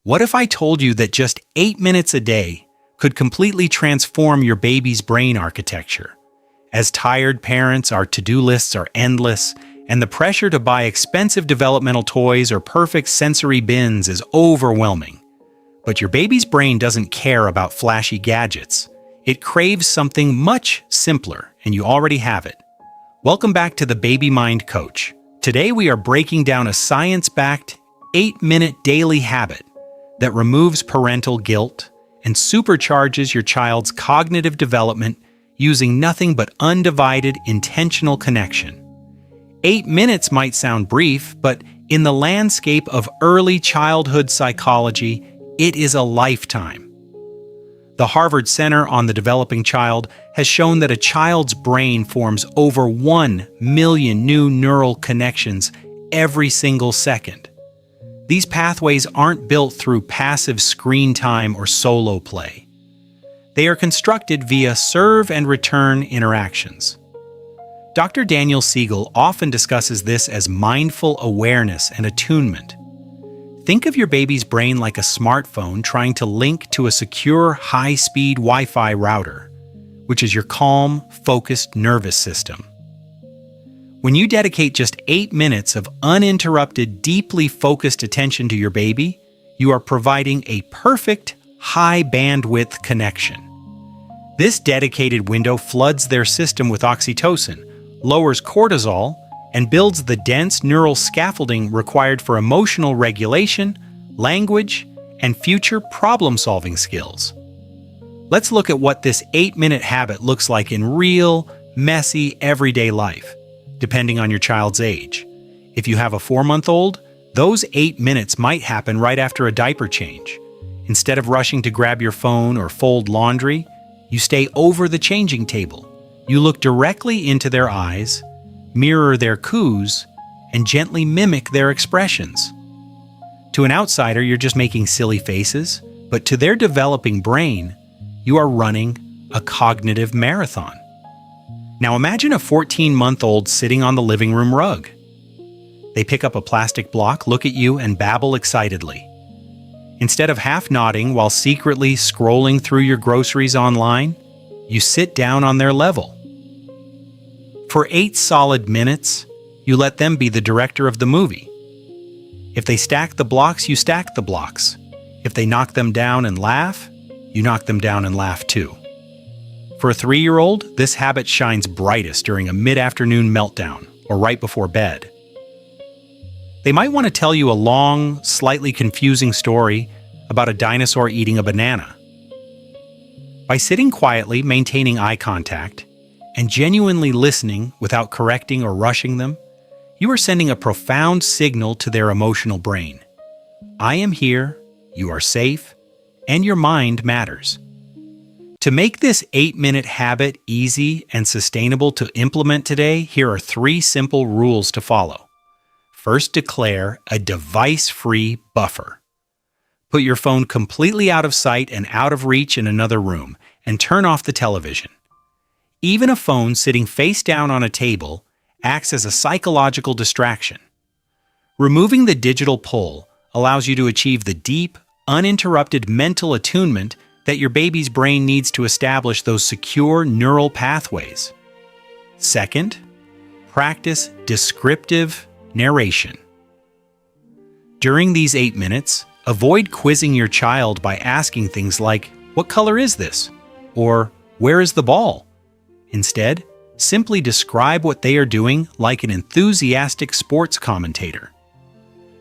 What if I told you that just 8 minutes a day could completely transform your baby's brain architecture? As tired parents, our to-do lists are endless, and the pressure to buy expensive developmental toys or perfect sensory bins is overwhelming. But your baby's brain doesn't care about flashy gadgets. It craves something much simpler, and you already have it. Welcome back to the Baby Mind Coach. Today we are breaking down a science-backed 8-minute daily habit that removes parental guilt and supercharges your child's cognitive development using nothing but undivided, intentional connection. 8 minutes might sound brief, but in the landscape of early childhood psychology, it is a lifetime. The Harvard Center on the Developing Child has shown that a child's brain forms over 1 million new neural connections every single second. These pathways aren't built through passive screen time or solo play. They are constructed via serve and return interactions. Dr. Daniel Siegel often discusses this as mindful awareness and attunement. Think of your baby's brain like a smartphone trying to link to a secure, high-speed Wi-Fi router, which is your calm, focused nervous system. When you dedicate just 8 minutes of uninterrupted, deeply focused attention to your baby, you are providing a perfect, high-bandwidth connection. This dedicated window floods their system with oxytocin, lowers cortisol, and builds the dense neural scaffolding required for emotional regulation, language, and future problem-solving skills. Let's look at what this 8-minute habit looks like in real, messy, everyday life, depending on your child's age. If you have a 4-month-old, those 8 minutes might happen right after a diaper change. Instead of rushing to grab your phone or fold laundry, you stay over the changing table. You look directly into their eyes, mirror their coos, and gently mimic their expressions. To an outsider, you're just making silly faces, but to their developing brain, you are running a cognitive marathon. Now imagine a 14-month-old sitting on the living room rug. They pick up a plastic block, look at you, and babble excitedly. Instead of half nodding while secretly scrolling through your groceries online, you sit down on their level. For 8 solid minutes, you let them be the director of the movie. If they stack the blocks, you stack the blocks. If they knock them down and laugh, you knock them down and laugh too. For a 3-year-old, this habit shines brightest during a mid-afternoon meltdown or right before bed. They might want to tell you a long, slightly confusing story about a dinosaur eating a banana. By sitting quietly, maintaining eye contact, and genuinely listening without correcting or rushing them, you are sending a profound signal to their emotional brain. I am here, you are safe, and your mind matters. To make this 8-minute habit easy and sustainable to implement today, here are 3 simple rules to follow. First, declare a device-free buffer. Put your phone completely out of sight and out of reach in another room, and turn off the television. Even a phone sitting face down on a table acts as a psychological distraction. Removing the digital pull allows you to achieve the deep, uninterrupted mental attunement that your baby's brain needs to establish those secure neural pathways. Second, practice descriptive narration. During these 8 minutes, avoid quizzing your child by asking things like, "What color is this?" or "Where is the ball?" Instead, simply describe what they are doing like an enthusiastic sports commentator.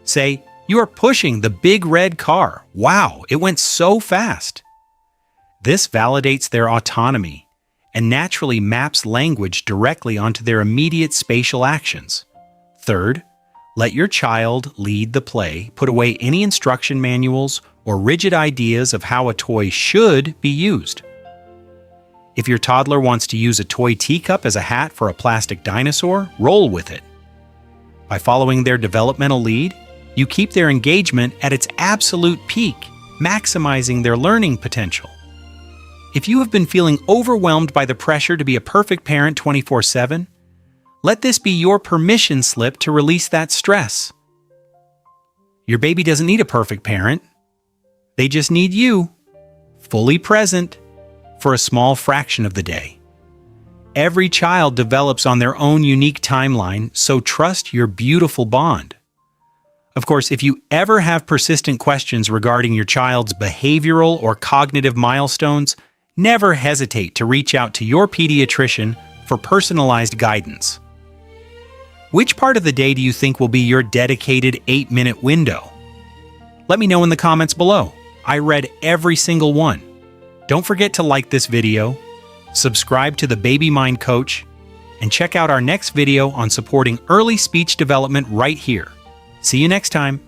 Say, "You are pushing the big red car. Wow, it went so fast." This validates their autonomy and naturally maps language directly onto their immediate spatial actions. Third, let your child lead the play. Put away any instruction manuals or rigid ideas of how a toy should be used. If your toddler wants to use a toy teacup as a hat for a plastic dinosaur, roll with it. By following their developmental lead, you keep their engagement at its absolute peak, maximizing their learning potential. If you have been feeling overwhelmed by the pressure to be a perfect parent 24/7, let this be your permission slip to release that stress. Your baby doesn't need a perfect parent. They just need you, fully present, for a small fraction of the day. Every child develops on their own unique timeline, so trust your beautiful bond. Of course, if you ever have persistent questions regarding your child's behavioral or cognitive milestones, never hesitate to reach out to your pediatrician for personalized guidance. Which part of the day do you think will be your dedicated 8-minute window? Let me know in the comments below. I read every single one. Don't forget to like this video, subscribe to the Baby Mind Coach, and check out our next video on supporting early speech development right here. See you next time.